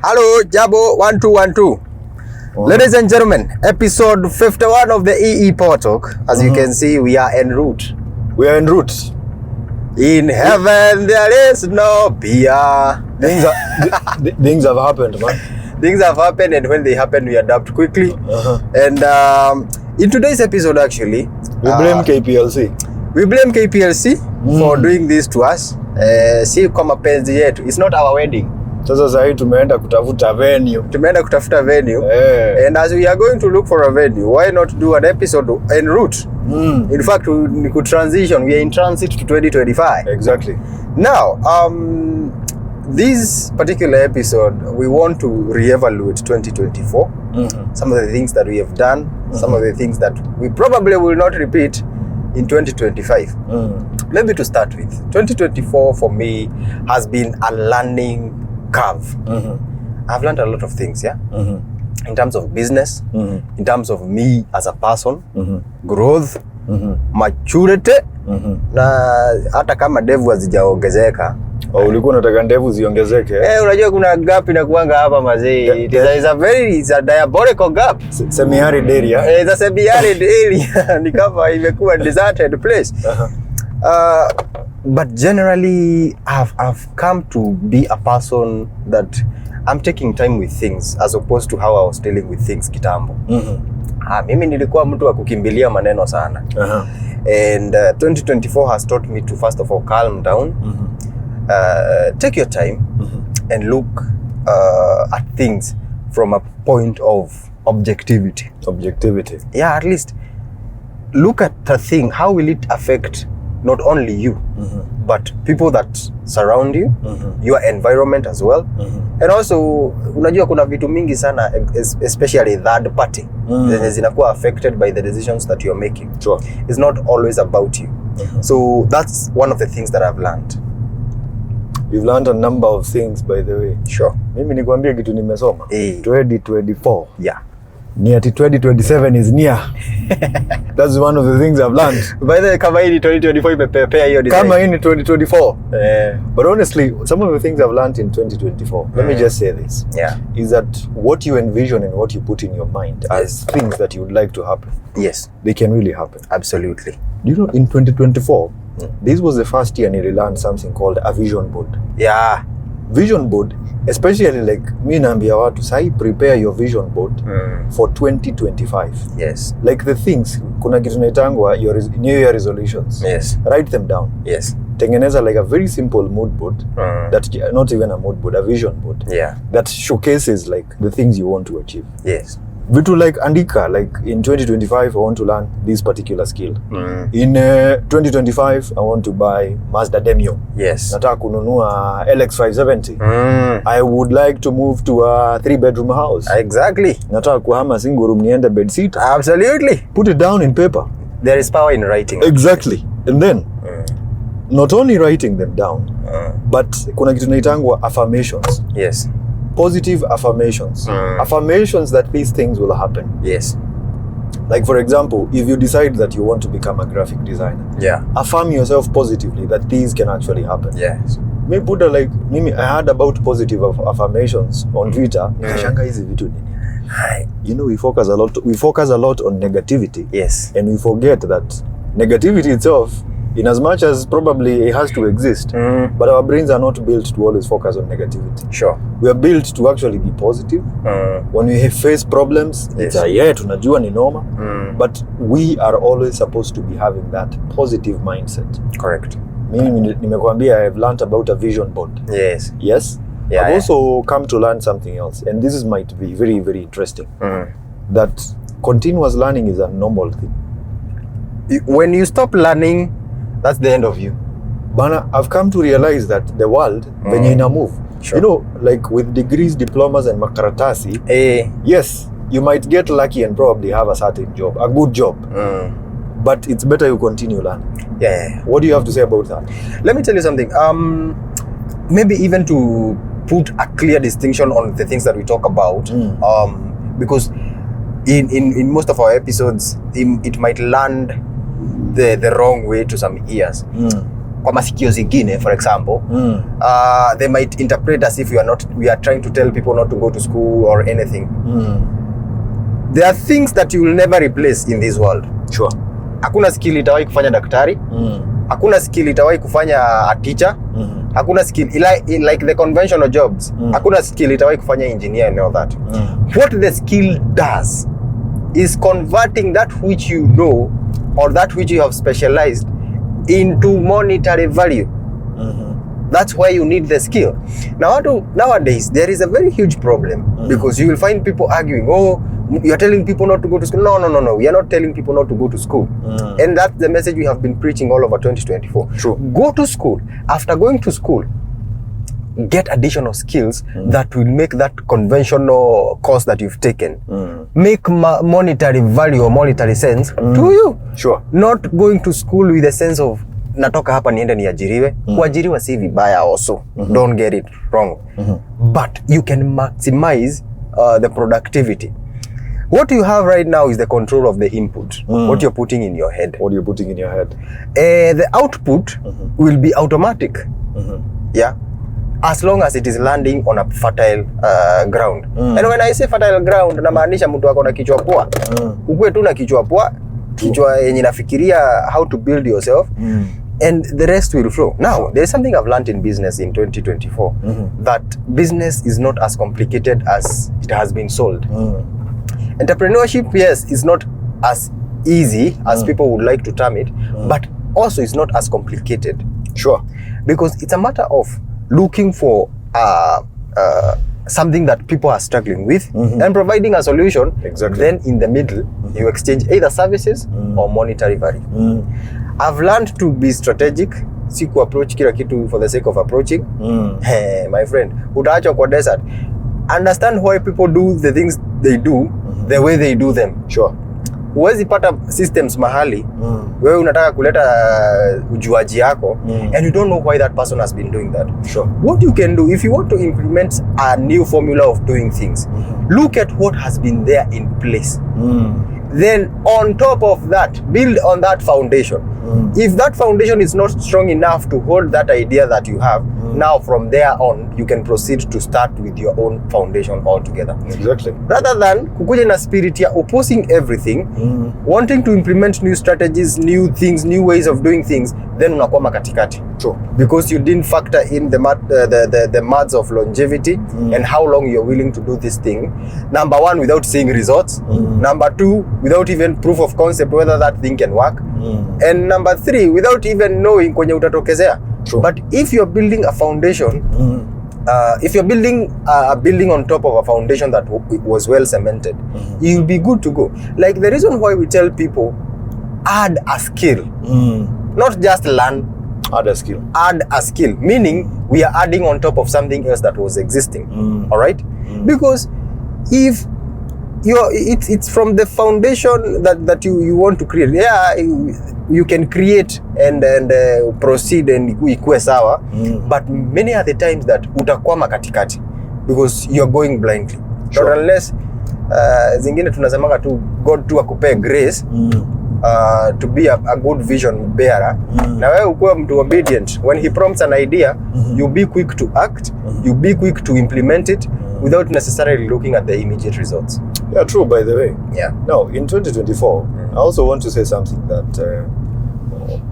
Hello, Jabo 1212. Ladies and gentlemen, episode 51 of the PowerTalk. As you can see, we are en route. We are en route. In heaven, there is no beer. Things have happened, man. Things have happened, and when they happen, we adapt quickly. And in today's episode, actually, we blame KPLC. We blame KPLC for doing this to us. Si kama penzi yetu. It's not our wedding. Sasa sahi tumeenda kutafuta venue. And as we are going to look for a venue, why not do an episode en route? In fact, we could transition. We are in transit to 2025. Exactly. Now, this particular episode, we want to reevaluate 2024. Some of the things that we have done, some of the things that we probably will not repeat in 2025. Maybe to start with, 2024 for me has been a learning curve. I've learned a lot of things, in terms of business, in terms of me as a person, growth, maturity, na hata kama ndevu hazijaongezeka. Ulikuwa unataka ndevu ziongezeke? Unajua kuna gap inakuanga hapa mazee. It's a diabolical gap. Semi-arid area. It's a semi-arid area. Ni kama imekuwa deserted place. But generally, I've come to be a person that I'm taking time with things as opposed to how I was dealing with things kitambo. Mimi nilikuwa mtu wa kukimbilia maneno sana. And 2024 has taught me to first of all calm down, take your time, and look at things from a point of objectivity. Yeah, at least look at the thing. How will it affect not only you, but people that surround you, your environment as well. And also, unajua kuna vitu mingi sana, especially third party, zinakuwa affected by the decisions that you're making. Sure. It's not always about you. So that's one of the things that I've learned. You've learned a number of things, by the way. Sure. Mimi nikwambia kitu nimesoma. 2024. Yeah. Near to 2027 is near. That's one of the things I've learned. By the way, kama hii 2024 imepepea hiyo design. Kama hii 2024. But honestly, some of the things I've learned in 2024, let me just say this. Yeah. Is that what you envision and what you put in your mind as things that you would like to happen. Yes. They can really happen. Absolutely. You know, in 2024, this was the first year I nearly learned something called a vision board. Yeah. Vision board, especially like me naambia watu, say prepare your vision board for 2025. Yes. Like the things, kuna kitu naitangwa your New Year resolutions. Yes. Write them down. Yes. Tengeneza like a very simple mood board, that not even a mood board, a vision board. Yeah. That showcases like the things you want to achieve. Yes. Vitu like andika, like in 2025 I want to learn this particular skill. In 2025 I want to buy Mazda Demio. Yes. Nataka kununua LX570. I would like to move to a 3-bedroom house. Exactly. Nataka kuhama single room niende bed sitter. Absolutely. Put it down in paper. There is power in writing. Exactly. And then not only writing them down, but kuna kitu naitangwa affirmations. Yes. Positive affirmations. Affirmations that these things will happen. Yes. Like for example, if you decide that you want to become a graphic designer, affirm yourself positively that these can actually happen. Yes. Me put a, like mimi, I heard about positive affirmations on Twitter. Nikashanga hizi vitu nini? You know, we focus a lot on negativity. Yes. And we forget that negativity itself, in as much as probably it has to exist, but our brains are not built to always focus on negativity. Sure. We are built to actually be positive. When we face problems, it's tunajua ni normal, but we are always supposed to be having that positive mindset. Correct. Mimi nimekuambia I've learned about a vision board. Yes. Yes. Yeah, I've also come to learn something else, and this might be very, very interesting. That continuous learning is a normal thing. When you stop learning, that's the end of you. Bana, I've come to realize that the world, venye ina move. Sure. You know, like with degrees, diplomas, and makaratasi, yes, you might get lucky and probably have a certain job, a good job. But it's better you continue learning. Yeah. What do you have to say about that? Let me tell you something. Maybe even to put a clear distinction on the things that we talk about, because in most of our episodes, it might land the wrong way to some ears. kwa masikio zingine, for example, they might interpret as if we are trying to tell people not to go to school or anything. There are things that you will never replace in this world. Sure. Hakuna skill itawahi kufanya daktari. Hakuna skill itawahi kufanya a teacher. Hakuna skill like the conventional jobs. Hakuna skill itawahi kufanya engineer and all that. What the skill does is converting that which you know or that which you have specialized into monetary value. That's why you need the skill. Nowadays, there is a very huge problem because you will find people arguing, oh, you're telling people not to go to school. No. We are not telling people not to go to school. And that's the message we have been preaching all over 2024. True. Go to school. After going to school, get additional skills that will make that conventional course that you've taken make monetary value or monetary sense to you. Sure. Not going to school with a sense of natoka hapa niende niajiriwe. Kuajiriwa si vibaya also. Don't get it wrong. But you can maximize the productivity. What you have right now is the control of the input. What you're putting in your head. What you're putting in your head. The output will be automatic. Yeah. As long as it is landing on a fertile ground. And when I say fertile ground, namaanisha mtu ako na kichwa poa. Ukue tu na kichwa poa, kichwa yenye nafikiria how to build yourself. And the rest will flow. Now, there is something I've learned in business in 2024 that business is not as complicated as it has been sold. Entrepreneurship, yes, is not as easy as people would like to term it, but also it's not as complicated. Sure. Because it's a matter of looking for something that people are struggling with and providing a solution. Exactly. Then in the middle, you exchange either services or monetary value. I've learned to be strategic. Si ku approach kila kitu for the sake of approaching. Hey, my friend, utaachwa kwa desert. Understand why people do the things they do the way they do them. Sure. Huwezi pata systems mahali wewe unataka kuleta ujuaji yako and you don't know why that person has been doing that. Sure. What you can do if you want to implement a new formula of doing things, look at what has been there in place. Then on top of that, build on that foundation. If that foundation is not strong enough to hold that idea that you have, now from there on, you can proceed to start with your own foundation altogether. Exactly. Rather than kukuja na spirit ya opposing everything, wanting to implement new strategies, new things, new ways of doing things, then unakwama katikati. True. Because you didn't factor in the maths of longevity and how long you're willing to do this thing. Number one, without seeing results. Number two, without even proof of concept whether that thing can work. And number three, without even knowing kwenye utatokezea. True. But if you're building a foundation, if you're building a building on top of a foundation that was well cemented, you'll be good to go. Like the reason why we tell people, add a skill, not just learn. Add a skill. Add a skill, meaning we are adding on top of something else that was existing. All right? Because if it's from the foundation that you want to create. Yeah, you can create and proceed and ikue sawa, but many are the times that utakwama katikati because you're going blindly. Sure. Not unless zingine tunasemanga tu God tu akupe grace to be a good vision bearer. Na wewe ukuwe mtu obedient. When he prompts an idea, you be quick to act, you be quick to implement it without necessarily looking at the immediate results. Yeah, true, by the way. Yeah. Now, in 2024, I also want to say something that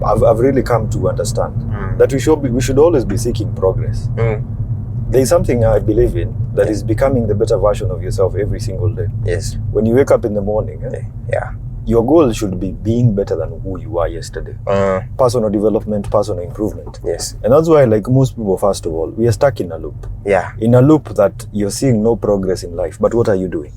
I've really come to understand, that we should always be seeking progress. There is something I believe in that is becoming the better version of yourself every single day. Yes. When you wake up in the morning, your goal should be being better than who you were yesterday. Personal development, personal improvement. Yes. And that's why, like most people, first of all, we are stuck in a loop. Yeah. In a loop that you're seeing no progress in life. But what are you doing?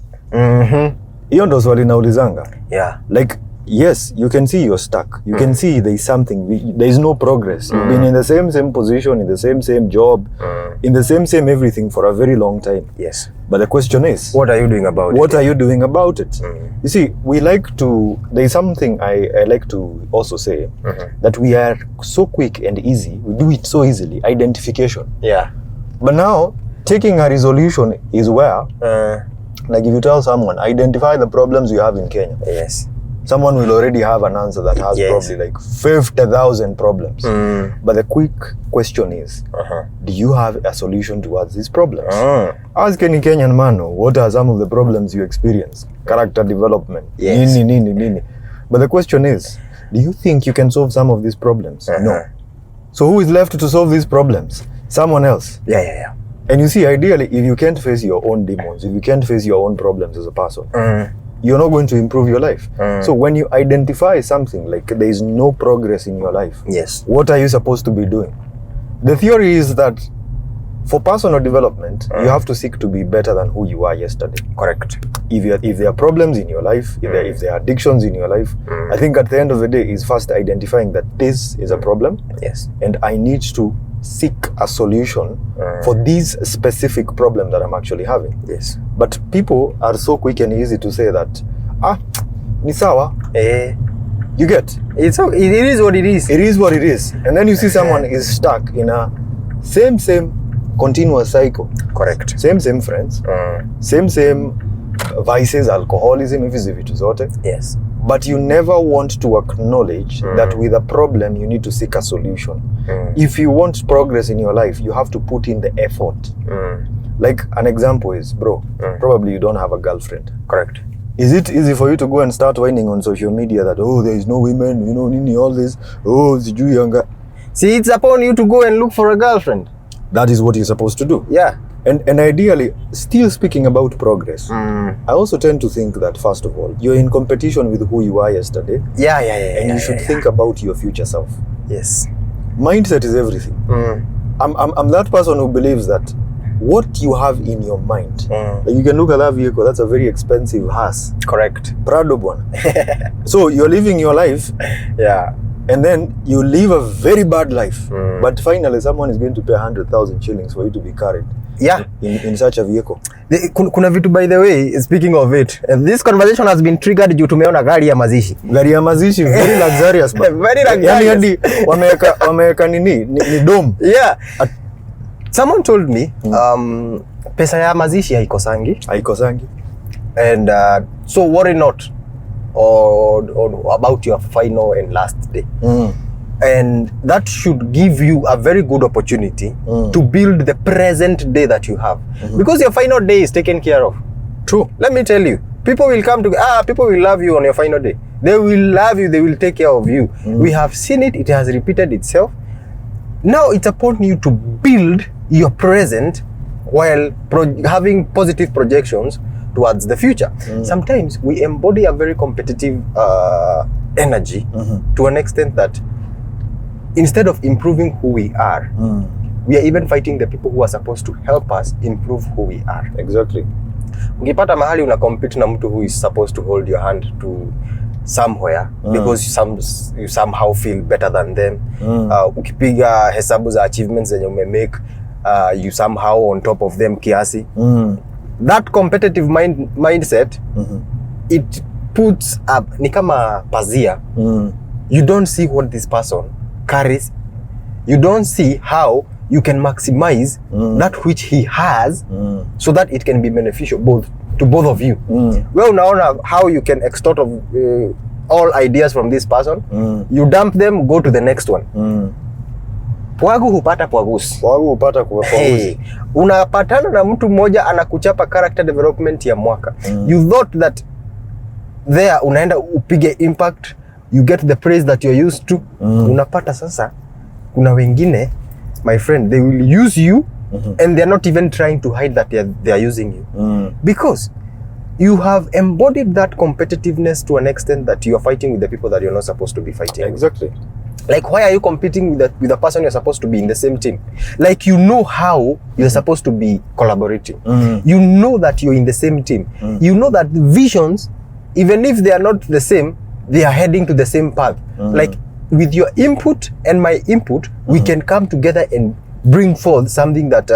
Hiyo ndo swali naulizanga. Yeah. Like, yes, you can see you're stuck. You can see there is something, there is no progress. You've been in the same position, in the same job, in the same everything for a very long time. Yes. But the question is, what are you doing about it? What are you doing about it? You see, there is something I like to also say, that we are so quick and easy, we do it so easily, identification. Yeah. But now, taking a resolution is where, like if you tell someone, identify the problems you have in Kenya. Yes. someone will already have an answer that has probably like 50,000 problems. But the quick question is, do you have a solution towards these problems? Ask any Kenyan man, what are some of the problems you experience? Character development. Nini. But the question is, do you think you can solve some of these problems? No. So who is left to solve these problems? Someone else. Yeah. And you see, ideally, if you can't face your own demons, if you can't face your own problems as a person, you're not going to improve your life. So when you identify something like there is no progress in your life, what are you supposed to be doing? The theory is that for personal development, you have to seek to be better than who you are yesterday. Correct. If there are problems in your life, if there are addictions in your life, I think at the end of the day is first identifying that this is a problem, and I need to seek a solution for this specific problem that I'm actually having. But people are so quick and easy to say that, ni sawa. You get? It is what it is. It is what it is. And then you see someone is stuck in a same continuous cycle. Correct. Same friends. Same vices, alcoholism, hizi vitu zote. But you never want to acknowledge that with a problem, you need to seek a solution. If you want progress in your life, you have to put in the effort. Like an example is, bro, probably you don't have a girlfriend. Correct. Is it easy for you to go and start whining on social media that, there is no women, nini, all this, sijui yanga. See, it's upon you to go and look for a girlfriend. That is what you're supposed to do. Yeah. And ideally, still speaking about progress, I also tend to think that, first of all, you're in competition with who you are yesterday. And you should think about your future self. Mindset is everything. I'm that person who believes that what you have in your mind, like you can look at that vehicle, that's a very expensive house. Correct. Prado one. So you're living your life. And then you live a very bad life. But finally, someone is going to pay 100,000 shillings for you to be carried. In such a vehicle. Kuna vitu, by the way, speaking of it, this conversation has been triggered due to tumeona gari ya mazishi. Gari ya mazishi, very luxurious. Very luxurious. Yani wameweka ni dome. Someone told me, pesa ya mazishi haikosangi. And so worry not or about your final and last day. And that should give you a very good opportunity to build the present day that you have. Because your final day is taken care of. True. Let me tell you, people will come to, people will love you on your final day. They will love you, they will take care of you. We have seen it, it has repeated itself. Now it's upon you to build your present while having positive projections towards the future. Sometimes we embody a very competitive energy to an extent that instead of improving who we are, we are even fighting the people who are supposed to help us improve who we are. Exactly. Ukipata mahali una compete na mtu who is supposed to hold your hand to somewhere because you somehow feel better than them. Ukipiga hesabu za achievements zenye umemake, you somehow on top of them kiasi. That competitive mindset, it puts up, ni kama pazia. You don't see what this person carries. You don't see how you can maximize that which he has so that it can be beneficial to both of you. Well, now how you can extort of all ideas from this person. You dump them, go to the next one. Pwagu hupata pwagusi. Hey, unapatana na mtu mmoja anakuchapa character development ya mwaka. You thought that there unaenda upige impact, you get the praise that you're used to. Unapata sasa kuna wengine, my friend, they will use you and they're not even trying to hide that they're using you. Because you have embodied that competitiveness to an extent that you are fighting with the people that you're not supposed to be fighting. Exactly. Like, why are you competing with the person you're supposed to be in the same team? Like, you know how you're supposed to be collaborating. You know that you're in the same team. You know that the visions, even if they are not the same, they are heading to the same path. Like, with your input and my input, we can come together and bring forth something that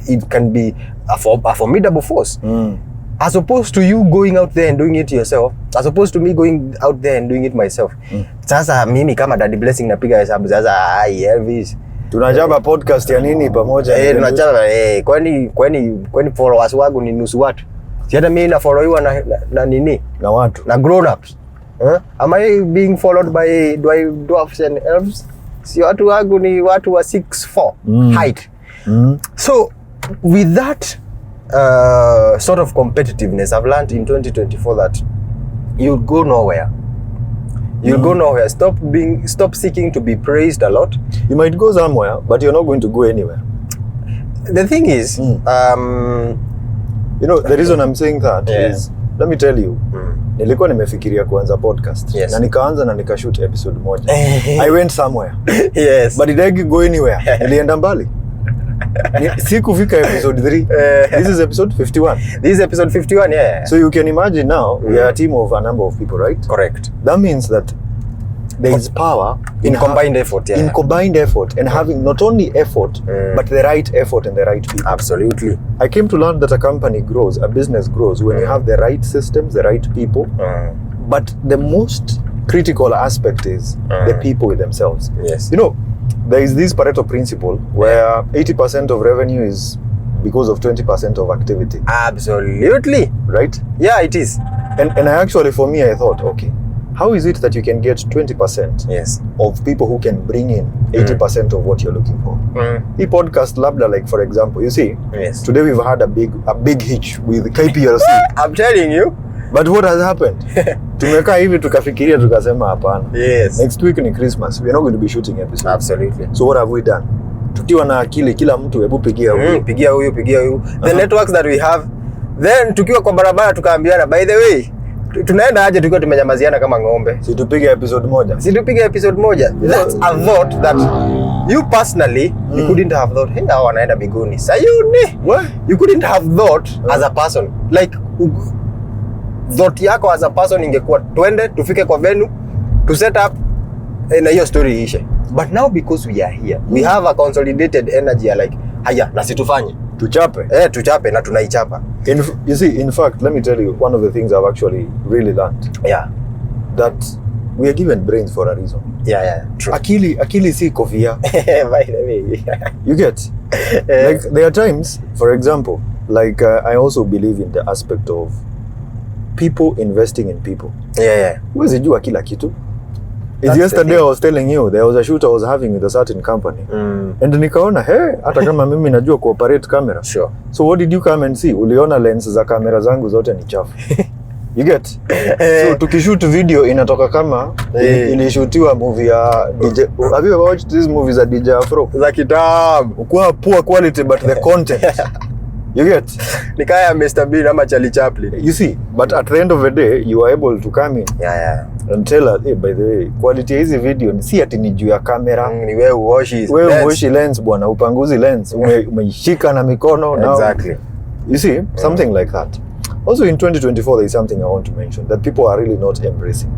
it can be a formidable force. As opposed to you going out there and doing it yourself, as opposed to me going out there and doing it myself. Sasa mimi kama Daddy Blessing napiga hesabu sasa, Elvis, tunachapa podcast ya nini pamoja? Tunachapa kwani followers wangu ni nusu watu. Si hata mimi na followiwa na nini? Na watu. Na grown ups. Am I being followed by dwarfs and elves? Si watu wangu ni watu wa 6'4" height. So with that sort of competitiveness, I've learned in 2024 that you'll go nowhere. You'll go nowhere. Stop seeking to be praised a lot. You might go somewhere, but you're not going to go anywhere. The thing is, you know, the reason I'm saying that is, let me tell you, nilikuwa nimefikiria kuanza podcast. Yes. Na nikaanza na nikashoot episode moja. I went somewhere. Yes. But did I go anywhere? Nilienda mbali. Sikufika episode 3. This is episode 51. This is episode 51, yeah. So you can imagine now, we are a team of a number of people, right? Correct. That means that there is power in combined effort, yeah. In combined effort and having not only effort, but the right effort and the right people. Absolutely. I came to learn that a company grows, a business grows when you have the right systems, the right people. But the most critical aspect is the people themselves. Yes. You know, there is this Pareto principle where 80% of revenue is because of 20% of activity. Absolutely. Right? Yeah, it is. And I actually, for me, I thought, okay, how is it that you can get 20% of people who can bring in 80% of what you're looking for? The podcast labda, like for example, you see, today we've had a big hitch with KPLC. I'm telling you. But what has happened? Tumekaa hivi tukafikiria tukasema hapana. Yes. Next week in Christmas, we're not going to be shooting episodes. Absolutely. So what have we done? Tukiwa na akili kila mtu hebu pigia huyu. Pigia huyu. The networks that we have. Then tukiwa kwa barabara tukaambiana, by the way, tunaenda aje tukiwa tumenyamaziana kama ng'ombe? Si tupige episode moja. That's a thought that you personally you couldn't have thought, hey, hao wanaenda mbinguni. Sayuni. What? You couldn't have thought as a person. Like thought yako as a person ingekuwa twende tufike kwa venue to set up na hiyo story ishe. But now because we are here, we have a consolidated energy like haya na situfanye. Tuchape na tunaichapa. You see, in fact, let me tell you one of the things I've actually really learned. Yeah. That we are given brains for a reason. Yeah, true. Akili si kofia. By the way. You get? Like there are times, for example, like I also believe in the aspect of people investing in people. Yeah. Huwezi jua kila kitu. Yesterday I was telling you there was a shoot I was having with a certain company. And nikaona, hata kama mimi najua kuoperate camera. Sure. So what did you come and see? Uliona lens za kamera zangu zote ni chafu. You get? So tukishoot video inatoka kama ilishootiwa movie ya DJ. Have you ever watched these movies za DJ Afro? Za kitambo. Kwa poor quality but the content. You get? Nikaya Mr. Bean ama Charlie Chaplin. You see, but at the end of the day, you are able to come in and tell us, hey, by the way, quality hizi video ni si ati ni juu ya kamera. Ni wewe uoshi lens bwana, upanguzi lens, umeishika na mikono. Exactly. You see, something like that. Also in 2024, there is something I want to mention that people are really not embracing.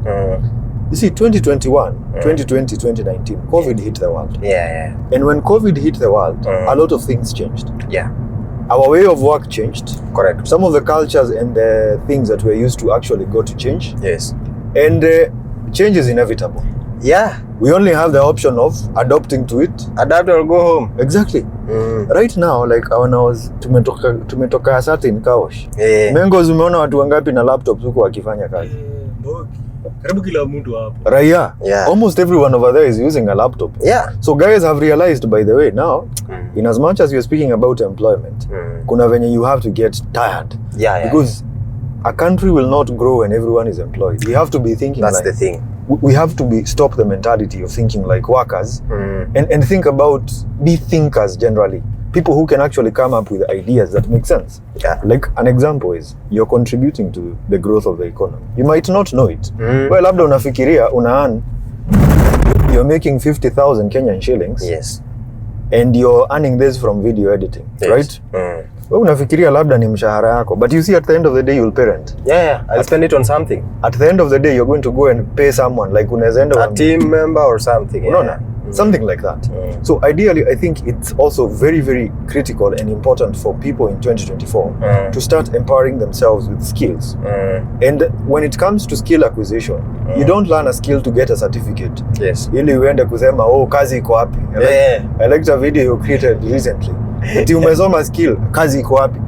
You see, 2021, 2020, 2019, COVID hit the world. Yeah. And when COVID hit the world, a lot of things changed. Yeah. Our way of work changed. Correct. Some of the cultures and the things that we're used to actually got to change. Yes. And change is inevitable. Yeah. We only have the option of adapting to it. Adapt or go home. Exactly. Right now, like when I was tumetoka certain kaosh. Mengo umeona watu wangapi na laptops huko wakifanya kazi? Karibu kila mtu hapo. Raya. Almost everyone over there is using a laptop. Yeah. So guys have realized, by the way, now, in as much as you're speaking about employment, kuna venye you have to get tired. Yeah. Because a country will not grow when everyone is employed. We have to be thinking That's like... the thing. We have to stop the mentality of thinking like workers and think about, be thinkers generally. People who can actually come up with ideas that make sense. Yeah. Like an example is, you're contributing to the growth of the economy. You might not know it. Well, labda unafikiria, you're making 50,000 Kenyan shillings. Yes. And you're earning this from video editing, right? Well, unafikiria labda ni mshahara yako. But you see, at the end of the day, you'll parent. Yeah. I'll spend it on something. At the end of the day, you're going to go and pay someone. Like a team member or something. Yeah. Something like that. So ideally, I think it's also very, very critical and important for people in 2024 to start empowering themselves with skills. And when it comes to skill acquisition, you don't learn a skill to get a certificate. Yes. Ili uende kusema, kazi iko wapi. I liked a video you created recently. Ati umesoma skill, kazi iko wapi?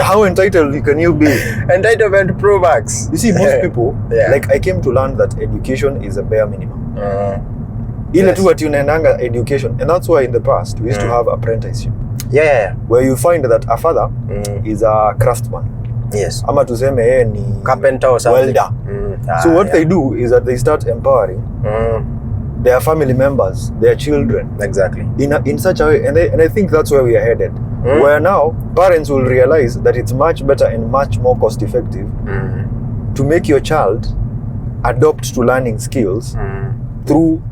How entitled can you be? Entitlement Pro Max. You see, most people, Yeah. like I came to learn that education is a bare minimum. Ile Yes. tu ati unaendanga education, and that's why in the past we used to have apprenticeship, Yeah. where you find that a father is a craftsman. Yes. Ama tuseme yeye ni Carpenter or something. welder. So what they do is that they start empowering their family members, their children, Exactly. in such a way, and I think that's where we are headed. Where now parents will realize that it's much better and much more cost effective to make your child adopt to learning skills through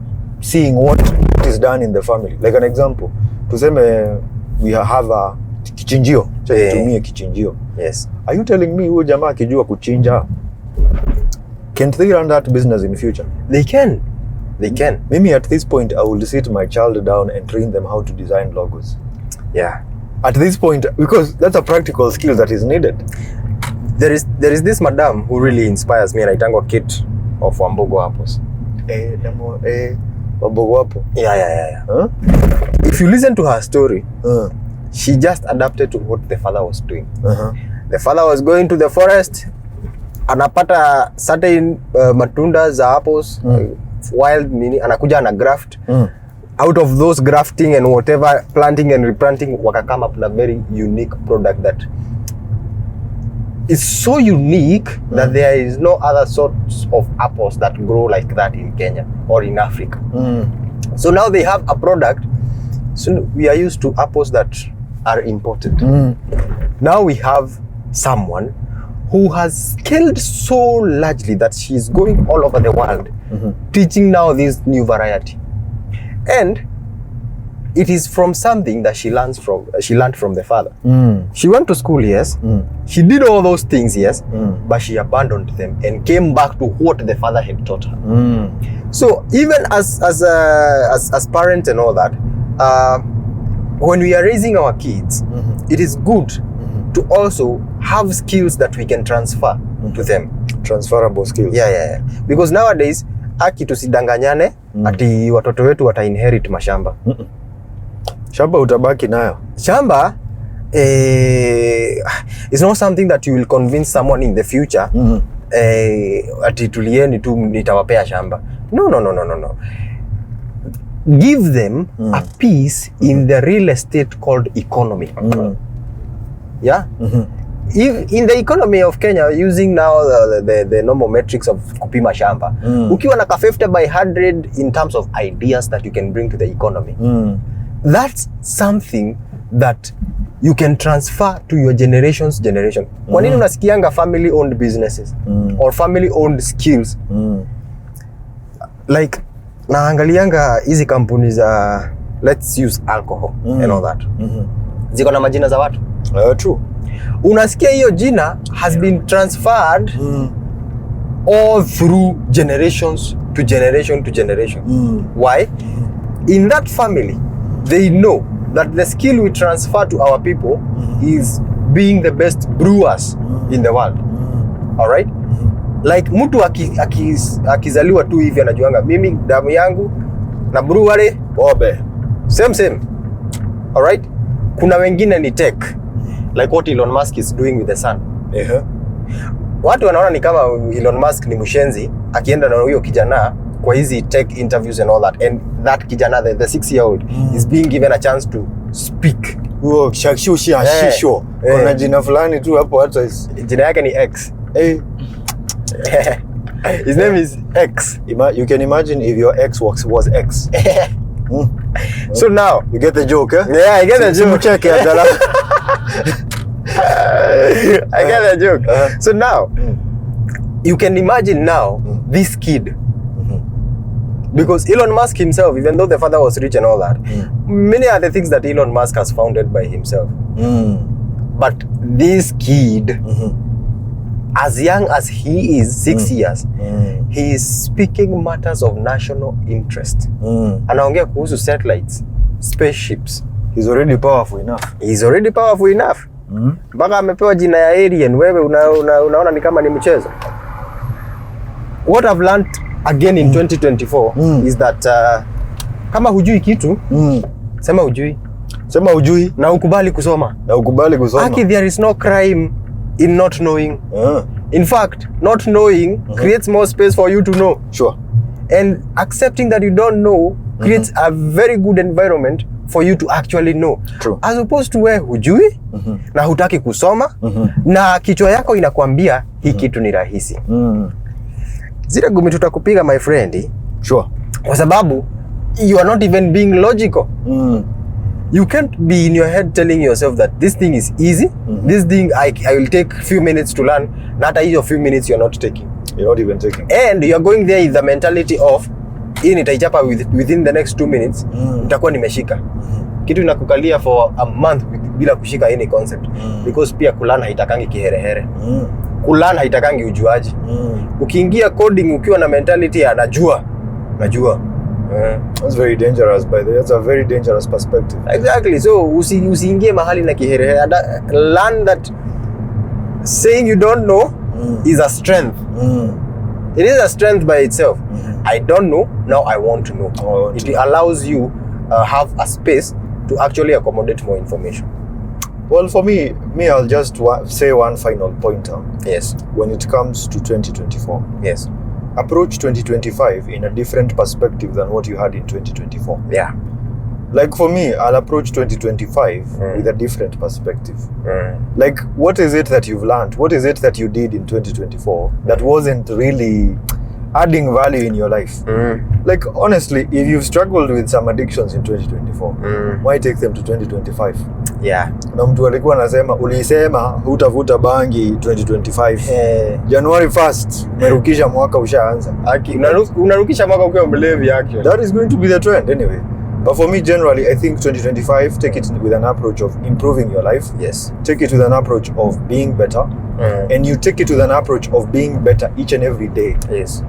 seeing what is done in the family. Like an example, tuseme we have a kichinjio, tumie kichinjio. Yes. Are you telling me huyo jamaa akijua kuchinja, can't they run that business in future? They can. They can. Maybe at this point I will sit my child down and train them how to design logos. Yeah. At this point, because that's a practical skill that is needed. There is this madam who really inspires me, anaitangwa Kate of Wambogo Apples. Wabogo hapo. Yeah. Huh? If you listen to her story, she just adapted to what the father was doing. The father was going to the forest, anapata certain matunda za apples, wild nini, anakuja ana graft. Out of those grafting and whatever, planting and replanting, waka come up with a very unique product that is so unique that there is no other sorts of apples that grow like that in Kenya or in Africa. So now they have a product. So we are used to apples that are imported. Now we have someone who has scaled so largely that she is going all over the world teaching now this new variety. And it is from something that she learned from the father. She went to school, yes. She did all those things, yes. But she abandoned them and came back to what the father had taught her. So even as parents and all that, when we are raising our kids, it is good to also have skills that we can transfer to them. Transferable skills. Yeah. Because nowadays, aki tusidanganyane ati watoto wetu wata inherit mashamba. Shamba utabaki nayo. Shamba is not something that you will convince someone in the future ati tulieni tu nitawapea shamba. No. Give them a piece in the real estate called economy. Yeah. In the economy of Kenya, using now the normal metrics of kupima shamba, ukiwa na ka 50 by 100 in terms of ideas that you can bring to the economy, that's something that you can transfer to your generation. Kwa nini unasikianga family owned businesses or family owned skills? Like naangalianga hizi kampuni za let's use alcohol and all that. Ziko na majina za watu. True. Unasikia hiyo jina has been transferred all through generations to generation. Why? In that family, they know that the skill we transfer to our people is being the best brewers in the world. All right? Like mtu akizaliwa tu hivi anajuanga mimi damu yangu na brewery Bobe. Same. All right? Kuna wengine ni tech. Like what Elon Musk is doing with the sun. Watu wanaona ni kama Elon Musk ni mshenzi akienda na huyo kijana kwa hizi tech interviews and all that, and that kijana the 6-year-old is being given a chance to speak. Huo shakshushi ashisho. Kuna jina fulani tu hapo hata jina yake ni X. His name is X. You can imagine if your ex was X. So now you get the joke, eh? Yeah, I get the joke. Check it. I get the joke. So now you can imagine now this kid, because Elon Musk himself, even though the father was rich and all that, many are the things that Elon Musk has founded by himself. But this kid, as young as he is, 6 years, he is speaking matters of national interest. Anaongea kuhusu satellites, spaceships. He's already powerful enough. Mpaka amepewa jina ya alien. Wewe unaona ni kama ni mchezo. What I've learned again in 2024 is that kama hujui kitu, sema hujui. Sema ujui na ukubali kusoma. Aki, there is no crime in not knowing. In fact, not knowing creates more space for you to know. Sure. And accepting that you don't know creates a very good environment for you to actually know. True. As opposed to where hujui na hutaki kusoma na kichwa yako inakwambia hii kitu ni rahisi. Zile gumi tutakupiga my friend. Sure. Kwa sababu you are not even being logical. You can't be in your head telling yourself that this thing is easy. This thing I will take few minutes to learn. Not a few minutes you're not taking. You're not even taking. And you're going there with the mentality of hii nitaichapa within the next 2 minutes. Nitakuwa nimeshika. Kitu inakukalia for a month bila kushika any concept. Because pia kulana haitakangi kiherehere. Kulana haitakangi ujuaji. Ukiingia coding ukiwa na mentality ya najua. That's very dangerous, by the way. That's a very dangerous perspective. Exactly. So usiingie mahali na kiherehere. Learn that saying you don't know is a strength. It is a strength by itself. I don't know, now I want to know. It allows you have a space to actually accommodate more information. Well, for me, I'll just say one final pointer. Yes. When it comes to 2024. Yes. Approach 2025 in a different perspective than what you had in 2024. Yeah. Like for me, I'll approach 2025 with a different perspective. Like, what is it that you've learned? What is it that you did in 2024 that wasn't really adding value in your life? Like, honestly, if you've struggled with some addictions in 2024, why take them to 2025? Yeah. Na mtu alikuwa anasema ulisema hutavuta bangi 2025. January 1st, umerukisha mwaka ushaanza. Unarukisha mwaka ukiwa mlevi actually. That is going to be the trend anyway. But for me, generally, I think 2025, take it with an approach of improving your life. Yes. Take it with an approach of being better. And you take it with an approach of being better each and every day. Yes.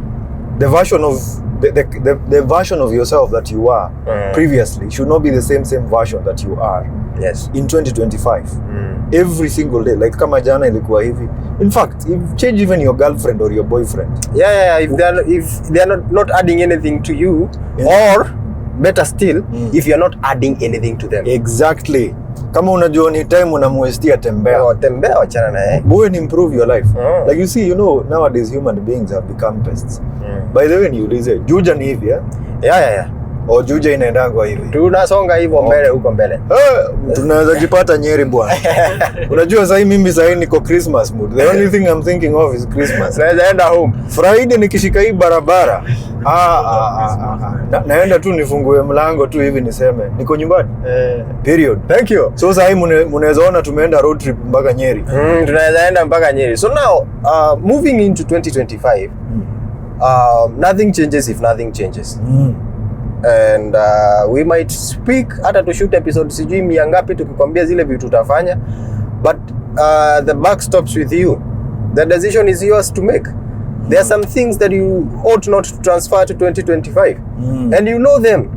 The version of the version of yourself that you were previously should not be the same version that you are. Yes. In 2025. Every single day. Like kama jana ilikuwa hivi. In fact, change even your girlfriend or your boyfriend. Yeah. If they are not adding anything to you, or better still, if you're not adding anything to them. Exactly. Kama unajua ni time unamuestia tembea. Tembea wachana na Go and improve your life. Like you see, nowadays human beings have become pests. By the way, niulize, Juja ni hivi ya? Yeah. O Juja inaendangwa hivi. Tunasonga hivyo mbele huko mbele. Tunaweza jipata Nyeri bwana. Unajua sasa mimi sasa niko Christmas mood. The only thing I'm thinking of is Christmas. Naweza enda home. Friday nikishika hii barabara. Naenda tu nifungue mlango tu hivi niseme niko nyumbani. Period. Thank you. So sasa mnaweza ona tumeenda road trip mpaka Nyeri. Tunaweza enda mpaka Nyeri. So now moving into 2025, nothing changes if nothing changes. And we might speak hata to shoot episode sijui mia ngapi tukikwambia zile vitu tutafanya, but the buck stops with you. The decision is yours to make. There are some things that you ought not to transfer to 2025 and you know them.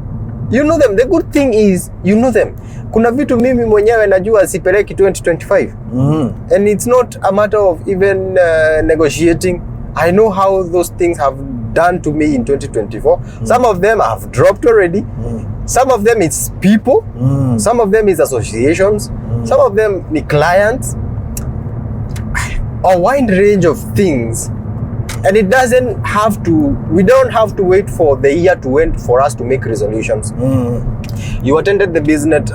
The good thing is you know them. Kuna vitu mimi mwenyewe najua sipeleki 2025 and it's not a matter of even negotiating. I know how those things have done to me in 2024. Some of them I have dropped already. Some of them it's people. Some of them is associations. Some of them ni clients. A wide range of things. And it doesn't have to, we don't have to wait for the year to end for us to make resolutions. You attended the business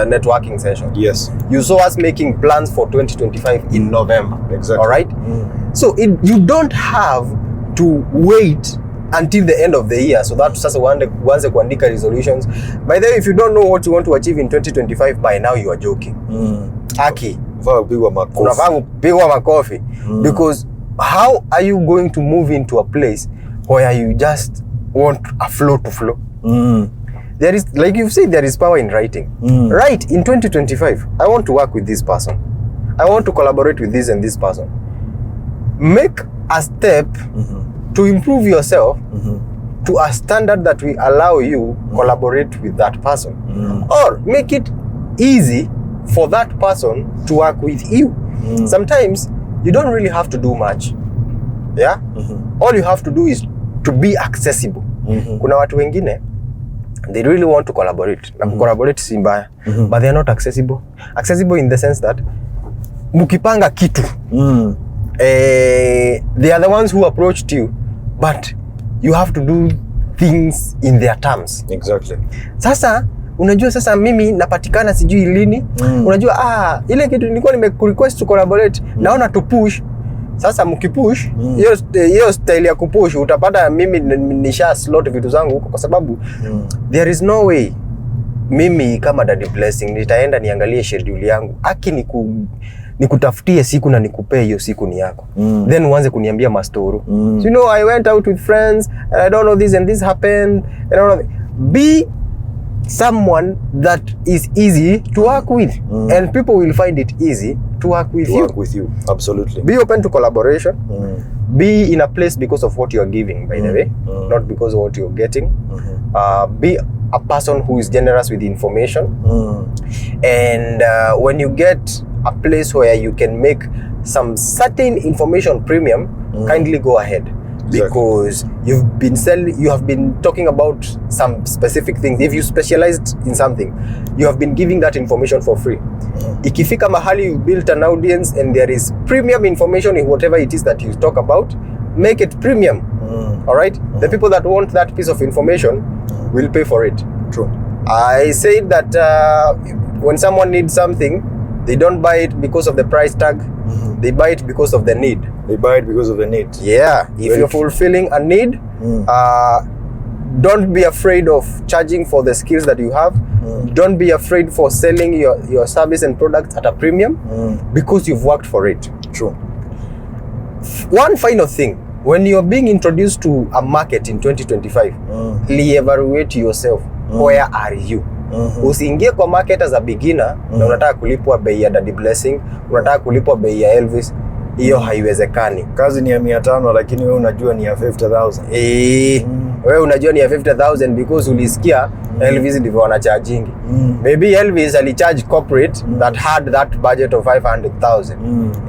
networking session. Yes. You saw us making plans for 2025 in November. Exactly. All right? So you don't have to wait until the end of the year. So that sasa uanze kuandika resolutions. By the way, if you don't know what you want to achieve in 2025, by now you are joking. Aki. Unafaa kupigwa makofi. Because how are you going to move into a place where you just want a flow to flow? There is, like you've said, there is power in writing. Write in 2025, I want to work with this person. I want to collaborate with this and this person. Make a step to improve yourself to a standard that will allow you collaborate with that person. Or make it easy for that person to work with you. Sometimes you don't really have to do much. Yeah? All you have to do is to be accessible. Kuna watu wengine they really want to collaborate. Na collaborate si mbaya, but they are not accessible. Accessible in the sense that mukipanga kitu, they are the ones who approached you, but you have to do things in their terms. Exactly. Sasa unajua sasa mimi napatikana sijui lini. Unajua ile kitu nilikuwa nimerequest to collaborate, naona to push. Sasa mkipush hiyo style ya kupush utapata mimi nisha slot vitu zangu huko, kwa sababu there is no way mimi kama Daddy Blessing nitaenda niangalie schedule yangu nikutafutie siku na nikupee hiyo siku ni yako, then uanze kuniambia mastoro. So, you know, I went out with friends and I don't know this and this happened and all of it. Be someone that is easy to work with, and people will find it easy to work with you. Absolutely. Be open to collaboration. Be in a place because of what you are giving, by the way, not because of what you're getting. Be a person who is generous with information. And when you get a place where you can make some certain information premium, kindly go ahead. Because you have been talking about some specific things. If you specialized in something, you have been giving that information for free. Ikifika mahali you built an audience and there is premium information in whatever it is that you talk about, make it premium. All right? The people that want that piece of information will pay for it. True. I said that when someone needs something, they don't buy it because of the price tag. They buy it because of the need. They buy it because of the need. Yeah. If you're fulfilling a need, don't be afraid of charging for the skills that you have. Don't be afraid for selling your service and products at a premium, because you've worked for it. True. One final thing, when you're being introduced to a market in 2025, re-evaluate yourself. Where are you? Usiingie kwa market as a beginner na unataka kulipwa bei ya Daddy Blessing, unataka kulipwa bei ya Elvis. Hiyo haiwezekani. Kazi ni ya 500 lakini wewe unajua ni ya 50,000. Wewe unajua ni ya 50,000 because ulisikia Elvis ndivyo wanacharging. Maybe Elvis alicharge corporate that had that budget of 500,000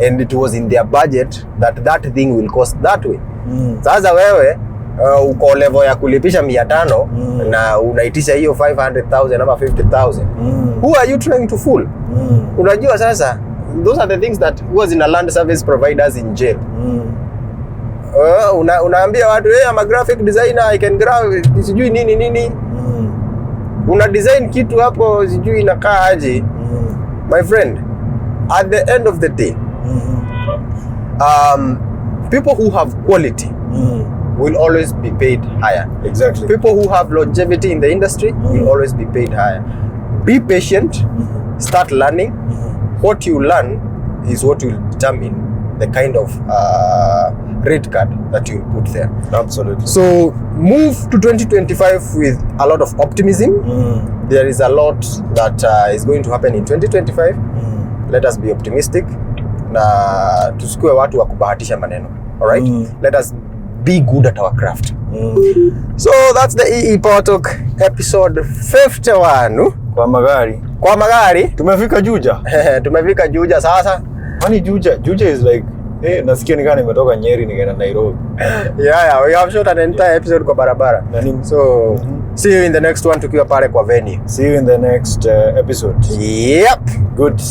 and it was in their budget that thing will cost that way. Sasa wewe uko level ya kulipisha 500 na unaitisha hiyo 500,000 ama 50,000. Who are you trying to fool? Unajua sasa, those are the things that was in a land service providers in jail. Unaambia watu, hey, I'm a graphic designer, I can graphic, sijui nini. Una design kitu hapo, sijui inakaa aje. My friend, at the end of the day, people who have quality will always be paid higher. Exactly. People who have longevity in the industry will always be paid higher. Be patient, start learning. What you learn is what will determine the kind of rate card that you put there. Absolutely. So move to 2025 with a lot of optimism. There is a lot that is going to happen in 2025. Let us be optimistic na tusikue watu wa kubahatisha maneno. All right? Let us be good at our craft. So that's the EE PowerTalk episode 51. Kwa magari. Tumefika Juja. Tumefika Juja sasa. Kwani Juja is like, nasikia nikana nimetoka Nyeri nikaenda Nairobi. Yeah, we have shot an entire episode kwa barabara. So, see you in the next one tukiwa pale kwa venue. See you in the next episode. Yep. Good.